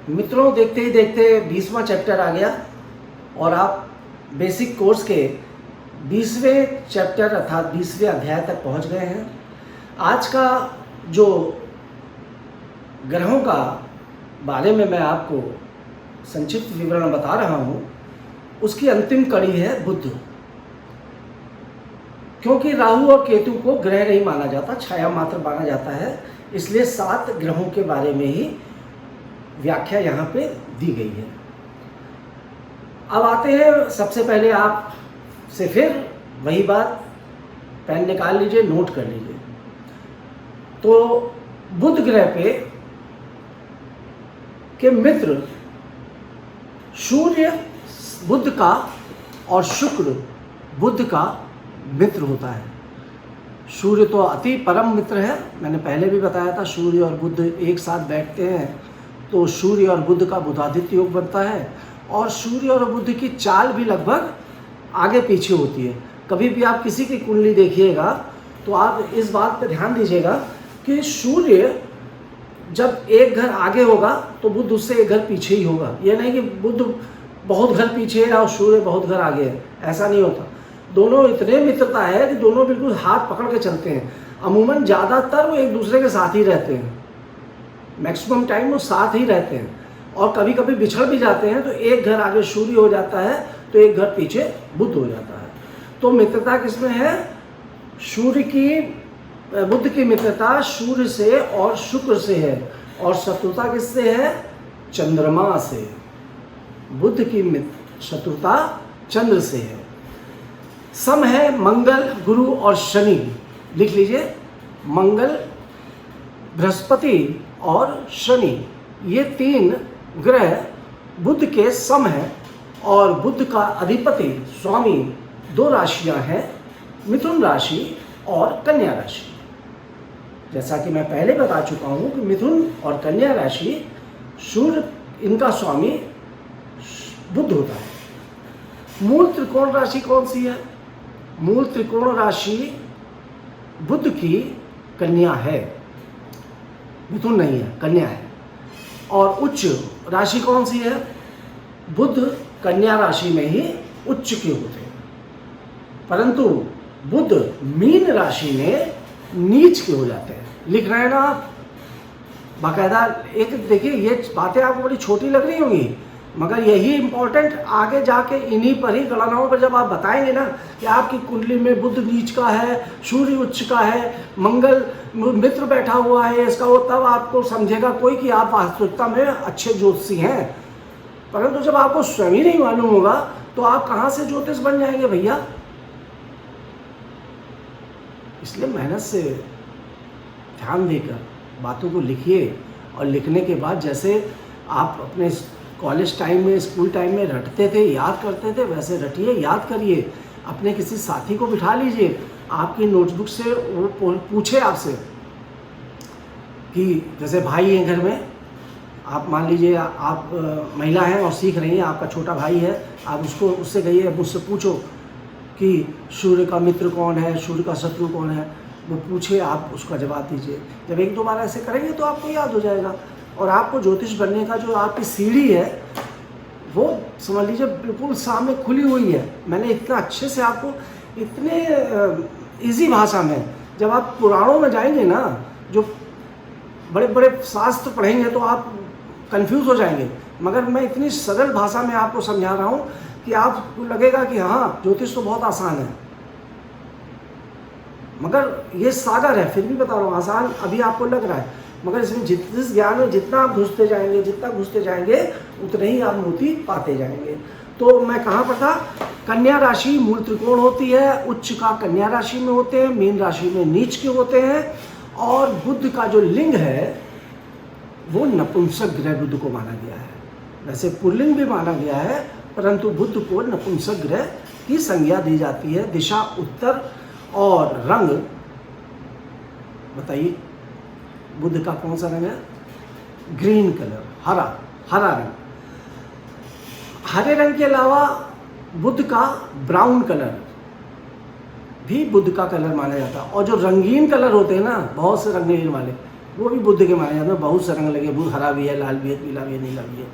मित्रों, देखते ही देखते 20वां चैप्टर आ गया और आप बेसिक कोर्स के 20वें चैप्टर अर्थात 20वें अध्याय तक पहुंच गए हैं। आज का जो ग्रहों का बारे में मैं आपको संक्षिप्त विवरण बता रहा हूं, उसकी अंतिम कड़ी है बुध। क्योंकि राहु और केतु को ग्रह नहीं माना जाता, छाया मात्र माना जाता है, इसलिए 7 ग्रहों के बारे में ही व्याख्या यहाँ पे दी गई है। अब आते हैं, सबसे पहले आप से फिर वही बात, पेन निकाल लीजिए, नोट कर लीजिए। तो बुध ग्रह पे के मित्र सूर्य बुध का और शुक्र बुध का मित्र होता है। सूर्य तो अति परम मित्र है, मैंने पहले भी बताया था। सूर्य और बुध एक साथ बैठते हैं तो सूर्य और बुध का बुधादित्य योग बनता है, और सूर्य और बुध की चाल भी लगभग आगे पीछे होती है। कभी भी आप किसी की कुंडली देखिएगा तो आप इस बात पर ध्यान दीजिएगा कि सूर्य जब एक घर आगे होगा तो बुध उससे एक घर पीछे ही होगा। यह नहीं कि बुध बहुत घर पीछे है और सूर्य बहुत घर आगे है, ऐसा नहीं होता। दोनों इतने मित्रता है कि दोनों बिल्कुल हाथ पकड़ के चलते हैं। अमूमन ज़्यादातर वो एक दूसरे के साथ ही रहते हैं, मैक्सिमम टाइम वो साथ ही रहते हैं, और कभी कभी बिछड़ भी जाते हैं तो एक घर आगे सूर्य हो जाता है तो एक घर पीछे बुध हो जाता है। तो मित्रता किसमें है? सूर्य की बुध की मित्रता सूर्य से और शुक्र से है, और शत्रुता किससे है? चंद्रमा से। बुध की शत्रुता चंद्र से है। सम है मंगल, गुरु और शनि। लिख लीजिए, मंगल, बृहस्पति और शनि, ये 3 ग्रह बुध के सम हैं, और बुध का अधिपति स्वामी 2 राशियां हैं, मिथुन राशि और कन्या राशि। जैसा कि मैं पहले बता चुका हूं कि मिथुन और कन्या राशि, सूर्य इनका स्वामी बुध होता है। मूल त्रिकोण राशि कौन सी है? मूल त्रिकोण राशि बुध की कन्या है, मिथुन नहीं है, कन्या है। और उच्च राशि कौन सी है? बुध कन्या राशि में ही उच्च के होते हैं, परंतु बुध मीन राशि में नीच के हो जाते हैं। लिख रहे हैं ना आप बाकायदा? एक देखिए, ये बातें आपको बड़ी छोटी लग रही होंगी, मगर यही इंपॉर्टेंट आगे जाके इन्हीं पर ही गणनाओं पर जब आप बताएंगे ना कि आपकी कुंडली में बुध नीच का है, सूर्य उच्च का है, मंगल मित्र बैठा हुआ है इसका, वो तब आपको समझेगा कोई कि आप वास्तविकता में अच्छे ज्योतिषी हैं। परंतु जब आपको स्वयं ही नहीं मालूम होगा तो आप कहाँ से ज्योतिष बन जाएंगे भैया? इसलिए मेहनत से ध्यान देकर बातों को लिखिए, और लिखने के बाद जैसे आप अपने कॉलेज टाइम में, स्कूल टाइम में रटते थे, याद करते थे, वैसे रटिए, याद करिए। अपने किसी साथी को बिठा लीजिए, आपकी नोटबुक से वो पूछे आपसे कि जैसे भाई हैं घर में, आप मान लीजिए आप महिला हैं और सीख रही हैं, आपका छोटा भाई है, आप उससे कहिए, मुझसे पूछो कि सूर्य का मित्र कौन है, सूर्य का शत्रु कौन है, वो पूछे, आप उसका जवाब दीजिए। जब 1-2 बार ऐसे करेंगे तो आपको याद हो जाएगा, और आपको ज्योतिष बनने का जो आपकी सीढ़ी है वो समझ लीजिए बिल्कुल सामने खुली हुई है। मैंने इतना अच्छे से आपको, इतने इजी भाषा में, जब आप पुराणों में जाएंगे ना, जो बड़े बड़े शास्त्र पढ़ेंगे तो आप कंफ्यूज हो जाएंगे, मगर मैं इतनी सरल भाषा में आपको समझा रहा हूँ कि आपको लगेगा कि हाँ, ज्योतिष तो बहुत आसान है। मगर ये सागर है, फिर भी बता रहा हूँ, आसान अभी आपको लग रहा है, मगर इसमें जिस ज्ञान में जितना आप घुसते जाएंगे उतने ही आप मोती पाते जाएंगे। तो मैं कहाँ पर था? कन्या राशि मूल त्रिकोण होती है, उच्च का कन्या राशि में होते हैं, मीन राशि में नीच के होते हैं, और बुध का जो लिंग है वो नपुंसक ग्रह बुध को माना गया है। वैसे पुल्लिंग भी माना गया है, परंतु बुध को नपुंसक ग्रह की संज्ञा दी जाती है। दिशा उत्तर, और रंग बताइए, बुध का कौन सा रंग है? ग्रीन कलर, हरा रंग। हरे रंग के अलावा बुध का ब्राउन कलर भी बुध का कलर माना जाता है। और जो रंगीन कलर होते हैं ना, बहुत से रंगीन वाले, वो भी बुद्ध के माने जाते हैं। बहुत से रंग लगे, बुद्ध हरा भी है, लाल भी है, पीला भी है, नीला भी है।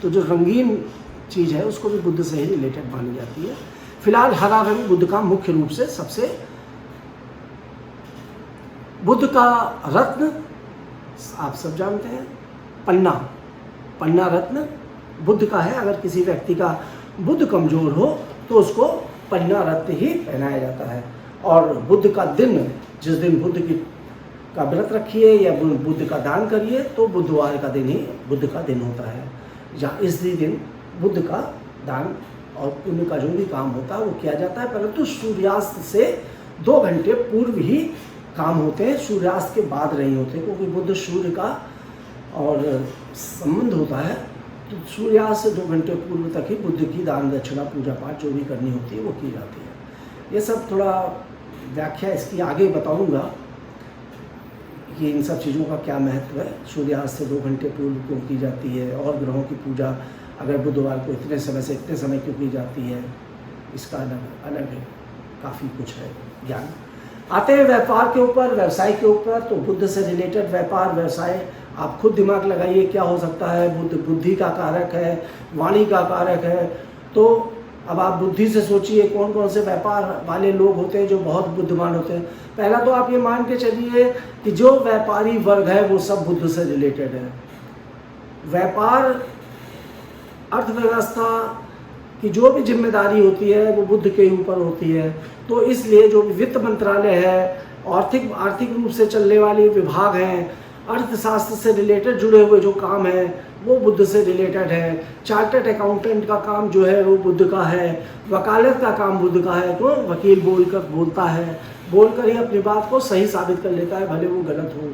तो जो रंगीन चीज़ है उसको भी बुद्ध से ही रिलेटेड मानी जाती है। फिलहाल हरा रंग बुद्ध का मुख्य रूप से सबसे, बुद्ध का रत्न आप सब जानते हैं, पन्ना रत्न बुद्ध का है। अगर किसी व्यक्ति का बुद्ध कमजोर हो तो उसको पन्ना रत्न ही पहनाया जाता है। और बुद्ध का दिन, जिस दिन बुद्ध की का व्रत रखिए या बुद्ध का दान करिए तो बुधवार का दिन ही बुद्ध का दिन होता है। या इस दिन बुद्ध का दान और पुण्य का जो भी काम होता है वो किया जाता है, परंतु सूर्यास्त से 2 घंटे पूर्व ही काम होते हैं, सूर्यास्त के बाद नहीं होते, क्योंकि बुद्ध सूर्य का और संबंध होता है। तो सूर्यास्त से 2 घंटे पूर्व तक ही बुद्ध की दान दक्षिणा पूजा पाठ जो भी करनी होती है वो की जाती है। ये सब थोड़ा व्याख्या इसकी आगे बताऊंगा कि इन सब चीज़ों का क्या महत्व है। सूर्यास्त से 2 घंटे पूर्व क्यों की जाती है, और ग्रहों की पूजा अगर बुधवार को इतने समय से इतने समय क्यों की जाती है, इसका अलग काफ़ी कुछ है ज्ञान। आते हैं व्यापार के ऊपर, व्यवसाय के ऊपर। तो बुद्ध से रिलेटेड व्यापार व्यवसाय आप खुद दिमाग लगाइए क्या हो सकता है। बुद्ध बुद्धि का कारक है, वाणी का कारक है। तो अब आप बुद्धि से सोचिए कौन कौन से व्यापार वाले लोग होते हैं जो बहुत बुद्धिमान होते हैं। पहला तो आप ये मान के चलिए कि जो व्यापारी वर्ग है वो सब बुद्ध से रिलेटेड है। व्यापार, अर्थव्यवस्था की जो भी जिम्मेदारी होती है वो बुद्ध के ऊपर होती है। तो इसलिए जो वित्त मंत्रालय है, आर्थिक रूप से चलने वाले विभाग हैं, अर्थशास्त्र से रिलेटेड जुड़े हुए जो काम है वो बुद्ध से रिलेटेड है। चार्टर्ड अकाउंटेंट का काम जो है वो बुद्ध का है। वकालत का काम बुद्ध का है, तो वकील बोलकर ही अपनी बात को सही साबित कर लेता है, भले वो गलत हो।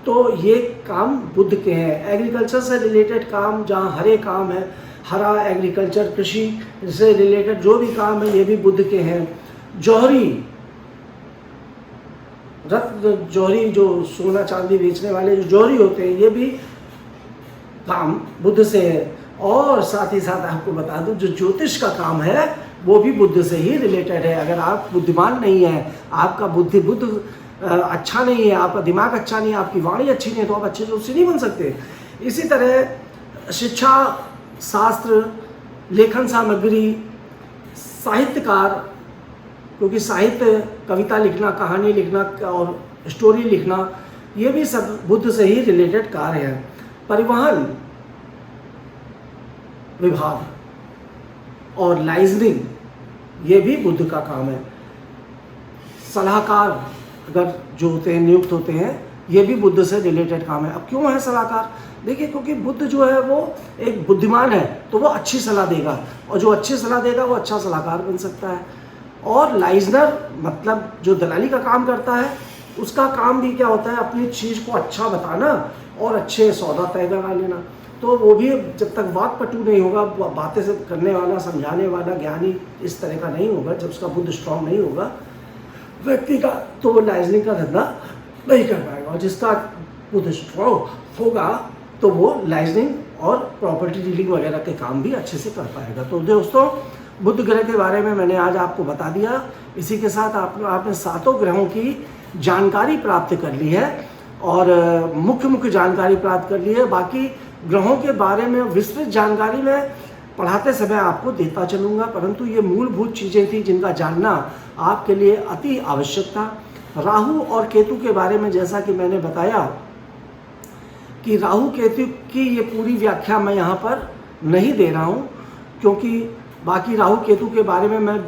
तो ये काम बुद्ध के हैं। एग्रीकल्चर से रिलेटेड काम, जहाँ हरे काम है, हरा एग्रीकल्चर, कृषि से रिलेटेड जो भी काम है ये भी बुद्ध के हैं। जौहरी जो सोना चांदी बेचने वाले जो जौहरी होते हैं ये भी काम बुद्ध से है। और साथ ही साथ आपको बता दूं जो ज्योतिष का काम है वो भी बुद्ध से ही रिलेटेड है। अगर आप बुद्धिमान नहीं है, आपका बुद्ध अच्छा नहीं है, आपका दिमाग अच्छा नहीं है, आपकी वाणी अच्छी नहीं है, तो आप अच्छे ज्योतिषी नहीं बन सकते। इसी तरह शिक्षा, शास्त्र, लेखन सामग्री, साहित्यकार, क्योंकि साहित्य, कविता लिखना, कहानी लिखना और स्टोरी लिखना ये भी सब बुद्ध से ही रिलेटेड कार्य है। परिवहन विभाग और लाइजनिंग ये भी बुद्ध का काम है। सलाहकार अगर जो होते हैं, नियुक्त होते हैं, ये भी बुद्ध से रिलेटेड काम है। अब क्यों है सलाहकार? देखिए, क्योंकि बुद्ध जो है वो एक बुद्धिमान है तो वो अच्छी सलाह देगा, और जो अच्छी सलाह देगा वो अच्छा सलाहकार बन सकता है। और लाइजनर मतलब जो दलाली का काम करता है, उसका काम भी क्या होता है, अपनी चीज़ को अच्छा बताना और अच्छे सौदा तय करा लेना। तो वो भी जब तक वाक्पटु नहीं होगा, बातें से करने वाला, समझाने वाला, ज्ञानी इस तरह का नहीं होगा, जब उसका बुद्ध स्ट्रांग नहीं होगा व्यक्ति का, तो वो लाइजनिंग का धंधा नहीं कर पाएगा। और जिसका बुद्ध स्ट्रांग होगा तो वो लाइजनिंग और प्रॉपर्टी डीलिंग वगैरह के काम भी अच्छे से कर पाएगा। तो दोस्तों, बुध ग्रह के बारे में मैंने आज आपको बता दिया। इसी के साथ आपने 7 ग्रहों की जानकारी प्राप्त कर ली है और मुख्य जानकारी प्राप्त कर ली है। बाकी ग्रहों के बारे में विस्तृत जानकारी मैं पढ़ाते समय आपको देता चलूँगा, परंतु ये मूलभूत चीज़ें थी जिनका जानना आपके लिए अति आवश्यक था। राहु और केतु के बारे में जैसा कि मैंने बताया कि राहु केतु की ये पूरी व्याख्या मैं यहाँ पर नहीं दे रहा हूँ, क्योंकि बाकी राहु केतु के बारे में मैं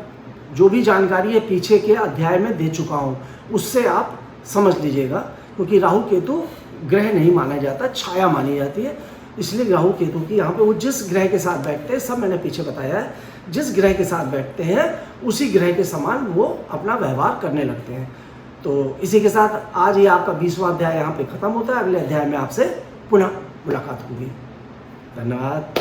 जो भी जानकारी है पीछे के अध्याय में दे चुका हूँ, उससे आप समझ लीजिएगा। क्योंकि राहु केतु ग्रह नहीं माना जाता, छाया मानी जाती है, इसलिए राहु केतु की यहाँ पे वो जिस ग्रह के साथ बैठते हैं, सब मैंने पीछे बताया है, जिस ग्रह के साथ बैठते हैं उसी ग्रह के समान वो अपना व्यवहार करने लगते हैं। तो इसी के साथ आज ही आपका 20वां अध्याय यहाँ पे ख़त्म होता है। अगले अध्याय में आपसे पुनः मुलाकात होगी। धन्यवाद।